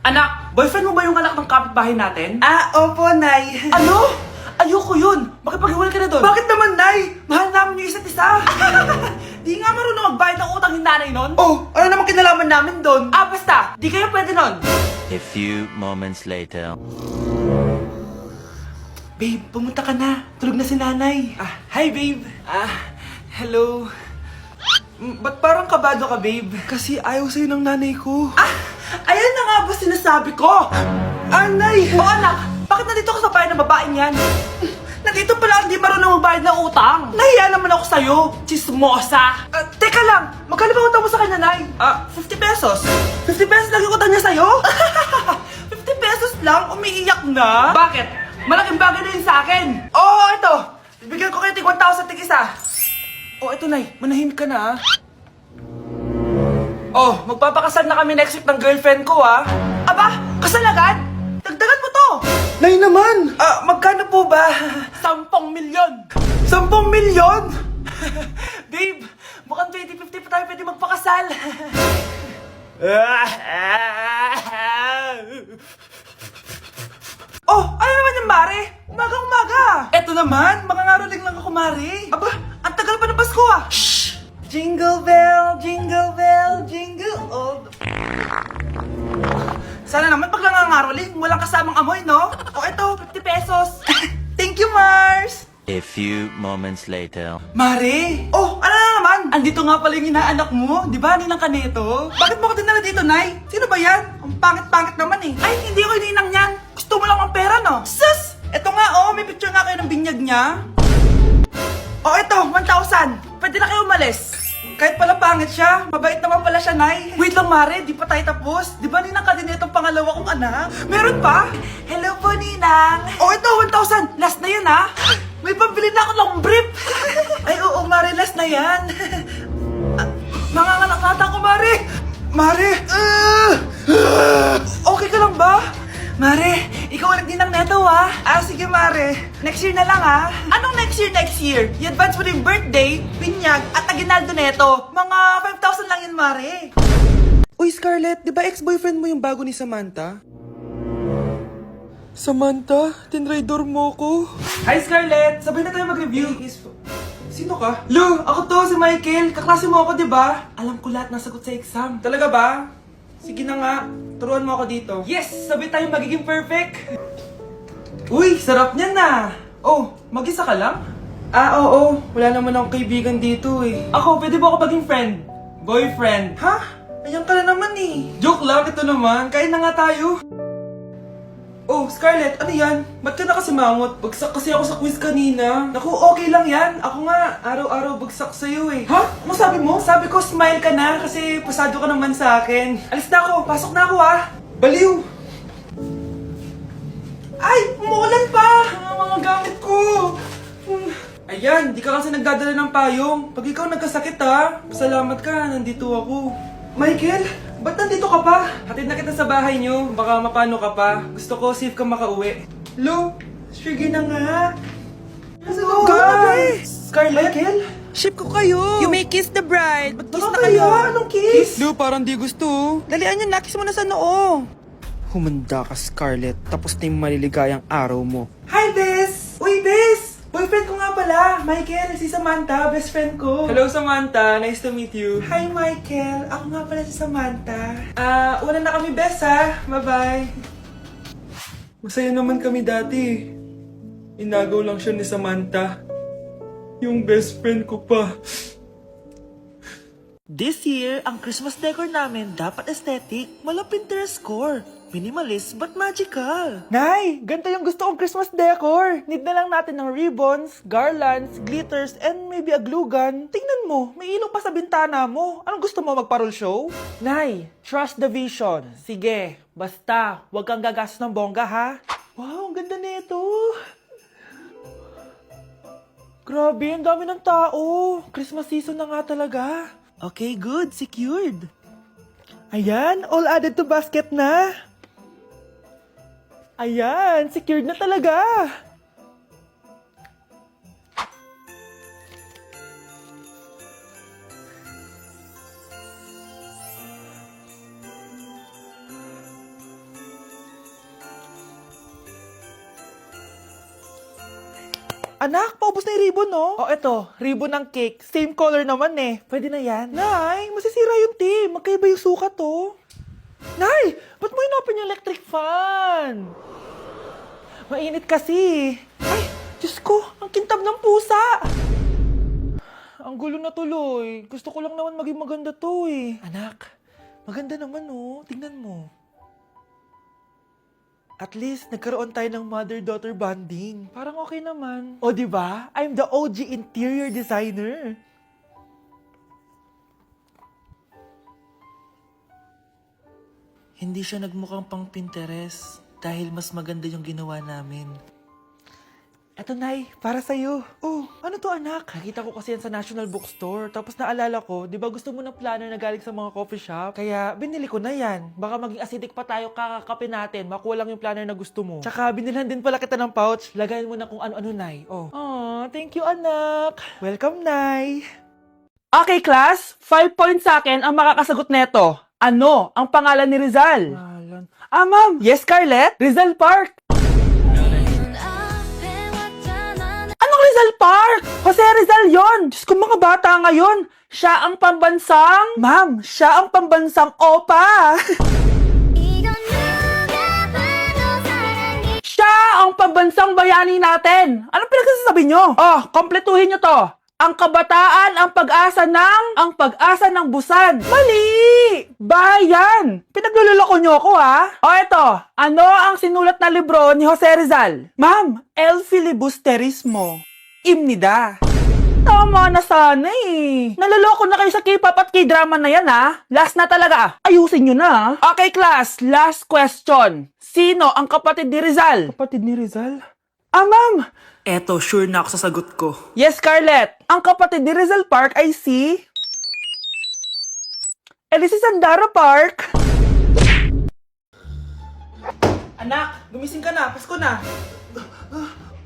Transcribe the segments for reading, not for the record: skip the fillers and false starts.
Anak, boyfriend mo ba yung anak ng kapitbahay natin? Opo, Nay. Ano? Ayoko yun. Makipaghiwalay ka na doon. Bakit naman, Nay? Mahal namin yung isa't isa. Di nga marunong magbayad ng utang yung nanay nun? Oh, ano naman kinalaman namin doon? Basta. Di kayo pwede nun. A few moments later. Babe, pumunta ka na. Tulog na si nanay. Hi, babe. Hello. Ba't parang kabado ka, babe? Kasi ayaw sa'yo ng nanay ko. Ayan na nga ba sinasabi ko? Nay! O anak, bakit nandito ka sa bahay ng babaeng yan? Nandito pala hindi marunong magbayad ng utang. Nahiya naman ako sa'yo, chismosa. Teka lang, magkano ba utang mo sa kanya, Nay? 50 pesos. 50 pesos lang yung utang niya sa'yo? 50 pesos lang? Umiiyak na? Bakit? Malaking bagay na yun sa akin. Ito. Bibigyan ko kayo tig 1,000 tig isa. Ito, Nay. Manahimik ka na, magpapakasal na kami next week ng girlfriend ko, Aba, kasal agad? Dagdagan mo to. Nay naman! Magkano po ba? 10 milyon. 10 milyon? Babe, mukhang 2050 pa tayo pwede magpakasal. Ano naman yung Mare? Umaga-umaga. Eto naman, mangangaroling lang ako, Mare. Aba, ang tagal pa ng Pasko, Shh! Jingle bell, jingle bell, jingle all the... Sana naman pag nangangaroling, walang kasamang amoy, no? Eto, 50 pesos. Thank you, Mars! A few moments later. Mare! Ano na naman? Andito nga pala yung inaanak mo. Di ba, ninang ka nito? Bakit mo ko dinala dito, Nay? Sino ba yan? Ang pangit-pangit naman eh. Ay, hindi ko ninang yan. Gusto mo lang ang pera, no? Sus! Ito nga, may picture nga kayo ng binyag niya. Ito, 1,000. Pwede na kayo umalis. Kahit pala pangit siya, mabait naman pala siya, Nay. Wait lang, Mare, di pa tayo tapos. Di ba ninang ka din itong pangalawa kong anak? Meron pa? Hello po, ninang. Ito, 1,000. Last na yun, ha? May pambili na ako ng brief. Ay, oo, Mare, last na yan. Manganganak nata ko, Mare. Mare! Okay ka lang ba? Mare, ikaw ulit din ang neto, sige, Mare. Next year na lang, Anong next year? I-advance mo na yung birthday, binyag, at aginaldo neto. Mga 5,000 lang yun, Mare. Uy, Scarlett, di ba ex-boyfriend mo yung bago ni Samantha? Samantha, tinraidor mo ko. Hi, Scarlett! Sabay na tayo mag-review. Sino ka? Lu, ako to, si Michael. Kaklase mo ako, di ba? Alam ko lahat ng sagot sa exam. Talaga ba? Sige na nga, turuan mo ako dito. Yes! Sabay tayo magiging perfect! Uy, sarap niyan na! Mag-isa ka lang? Oo. Wala naman akong kaibigan dito eh. Ako, pwede ba ako maging friend? Boyfriend? Ha? Ayan ka na naman eh. Joke lang, ito naman. Kain na nga tayo. Scarlett, ano yan? Ba't ka na kasi mangot? Bagsak kasi ako sa quiz kanina. Naku, okay lang yan. Ako nga, araw-araw bagsak sa'yo eh. Ha? Ano sabi mo? Sabi ko, smile ka na kasi pasado ka naman sa akin. Alis na ako, pasok na ako Baliw! Ay, umuulan pa! Ang mga gamit ko! Ayan, di ka kasi nagdadala ng payong. Pag ikaw nagkasakit salamat ka, nandito ako. Michael, ba't nandito ka pa? Hatid na kita sa bahay niyo, baka mapano ka pa. Gusto ko safe ka makauwi. Lo, sige na nga. Hello, guys! Scarlett? Michael? Ship ko kayo. You may kiss the bride. Kiss na kayo. Anong kiss? Lu, parang di gusto. Dalian yun, nakis mo na sa noo. Humanda ka, Scarlett. Tapos na yung maliligayang araw mo. Hi, Bes! Uy, Bes! Boyfriend ko nga pala, Michael, si Samantha, best friend ko. Hello, Samantha. Nice to meet you. Hi, Michael. Ako nga pala si Samantha. Una na kami, Bes, Bye-bye. Masaya naman kami dati. Inagaw lang siya ni Samantha. Yung best friend ko pa. This year, ang Christmas decor namin dapat aesthetic, mala Pinterest score. Minimalist but magical. Nay, ganito yung gusto kong Christmas decor. Need na lang natin ng ribbons, garlands, glitters, and maybe a glue gun. Tingnan mo, may ilaw pa sa bintana mo. Anong gusto mo, magparol show? Nay, trust the vision. Sige, basta, huwag kang gagastos ng bongga, ha? Wow, ang ganda nito. Grabe, ang dami ng tao. Christmas season na nga talaga. Okay, good. Secured. Ayan, all added to basket na. Ayan, secured na talaga. Anak, paubos na yung ribbon, no? Oh, eto, ribbon ng cake. Same color naman eh. Pwede na yan. Nay, masisira yung team. Magkaiba yung sukat, oh. Nay, ba't mo inopin yung electric fan? Mainit kasi. Ay, Diyos ko, ang kintab ng pusa. Ang gulo na tuloy. Gusto ko lang naman maging maganda to eh. Anak, maganda naman oh. Tingnan mo. At least, nagkaroon tayo ng mother-daughter bonding. Parang okay naman. O, di ba? I'm the OG interior designer. Hindi siya nagmukhang pang Pinterest dahil mas maganda yung ginawa namin. Eto, Nay, para sa'yo. Oh, ano to, anak? Nakita ko kasi yan sa National Bookstore. Tapos naalala ko, di ba gusto mo ng planner na galing sa mga coffee shop? Kaya binili ko na yan. Baka maging acidic pa tayo kakakapin natin. Makuha lang yung planner na gusto mo. Tsaka binilhan din pala kita ng pouch. Lagayan mo na kung ano-ano, Nay. Oh. Aw, thank you, anak. Welcome, Nay. Okay, class. 5 points sa akin ang makakasagot neto. Ano ang pangalan ni Rizal? Ma'am. Yes, Scarlett? Rizal Park. Anong Rizal Park? Jose Rizal yon. Diyos ko, mga bata ngayon. Siya ang pambansang... Ma'am, siya ang pambansang opa. Siya ang pambansang bayani natin. Anong pinagsasabi nyo? Oh, kompletuhin nyo to. Ang kabataan, ang pag-asa ng busan. Mali! Bayan! Pinagluloko nyo ako, ha? O eto, ano ang sinulat na libro ni Jose Rizal? Ma'am, El Filibusterismo. Imnida. Tama na sana eh. Naloloko na kayo sa K-pop at K-drama na yan, ha? Last na talaga. Ayusin nyo na. Okay, class. Last question. Sino ang kapatid ni Rizal? Kapatid ni Rizal? Ma'am. Eto, sure na ako sa sagot ko. Yes, Scarlett. Ang kapatid ni Rizal Park ay si... Elise Sandara Park. Anak, gumising ka na. Pasko na.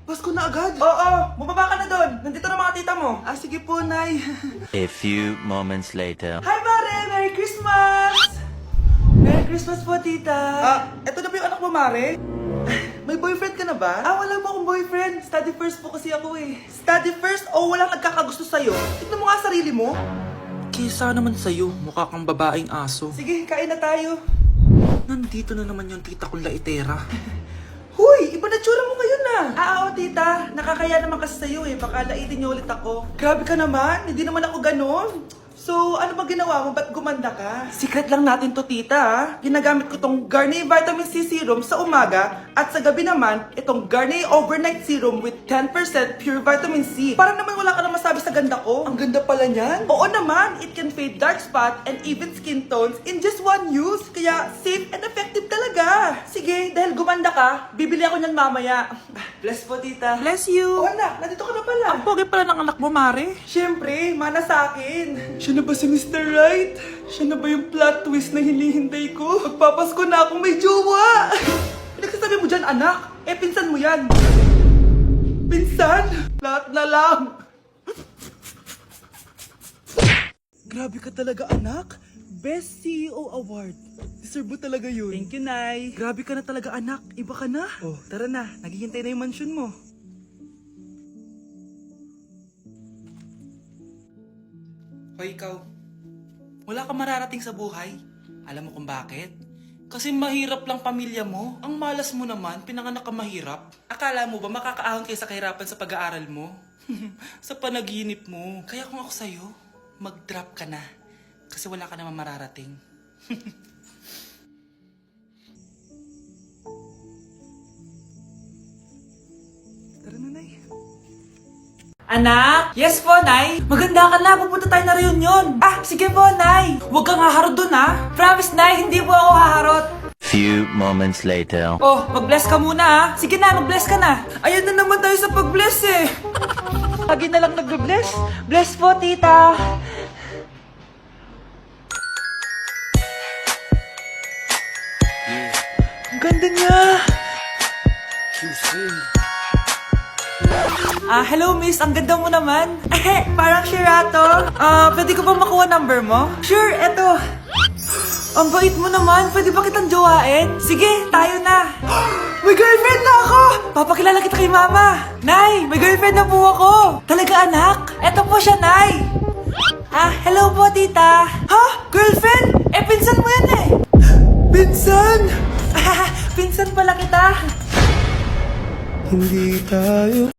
Pasko na agad? Oo, bumaba ka na doon. Nandito na mga tita mo. Sige po, Nay. A few moments later. Hi, Mare! Merry Christmas! Merry Christmas po, tita. Eto na ba yung anak mo, Mare? May boyfriend ka na ba? Wala mo akong boyfriend. Study first po kasi ako eh. Study first o walang nagkakagusto sa'yo? Tignan mo nga sarili mo. Kesa naman sa'yo, mukha kang babaeng aso. Sige, kain na tayo. Nandito na naman yung tita kong laitera. Huy, iba na tsura mo ngayon na. Oo, tita. Nakakaya naman kasi sa'yo eh. Baka laitin niyo ulit ako. Grabe ka naman. Hindi naman ako ganon. So, ano ba ginawa mo? Ba't gumanda ka? Secret lang natin to, tita. Ginagamit ko tong Garnier Vitamin C Serum sa umaga at sa gabi naman, itong Garnier Overnight Serum with 10% pure vitamin C. Para naman wala ka na masabi sa ganda ko. Ang ganda pala niyan. Oo naman, it can fade dark spot and even skin tones in just one use. Kaya safe and effective talaga. Sige, dahil gumanda ka, bibili ako niyan mamaya. Bless po, tita. Bless you. Oo, anak, nandito ka na pala. Ang pogi pala ng anak mo, Mare. Siyempre, mana sa akin. Siya na ba si Mr. Right? Siya na ba yung plot twist na hinihintay ko? Magpapasko na akong may jowa! Pinagsasabi mo dyan, anak? Pinsan mo yan. Pinsan? Lahat na lang. Grabe ka talaga, anak. Best CEO Award. Deserve mo talaga yun. Thank you, Nay. Grabe ka na talaga, anak. Iba ka na. Oh, tara na. Naghihintay na yung mansion mo. Hoy, ikaw. Wala ka mararating sa buhay. Alam mo kung bakit? Kasi mahirap lang pamilya mo. Ang malas mo naman, pinanganak ka mahirap. Akala mo ba makakaahon kayo sa kahirapan sa pag-aaral mo? Sa panaginip mo. Kaya kung ako sa'yo, mag-drop ka na. Kasi wala ka naman mararating. Tara na, Nay. Anak! Yes po, Nay! Maganda ka na! Pupunta tayo na reunion! Sige po, Nay! Huwag kang haharot dun, ha? Promise, Nay! Hindi po ako haharot! Few moments later. Oh, mag-bless ka muna, ha? Sige na, mag-bless ka na! Ayan na naman tayo sa pag-bless, eh! Lagi na lang nag-bless! Bless po, tita! Ang ganda niya! Hello miss, ang ganda mo naman. Parang Sherato. Pwede ko ba makuha number mo? Sure, eto. Ang bait mo naman, pwede ba kitang jowain? Sige, tayo na. May girlfriend na ako! papakilala kita kay mama. Nay, may girlfriend na po ako. Talaga anak? Eto po siya, Nay. Hello po, tita. Ha? Girlfriend? Pinsan mo yan eh. Pinsan? Pinsan pala kita. Hindi tayo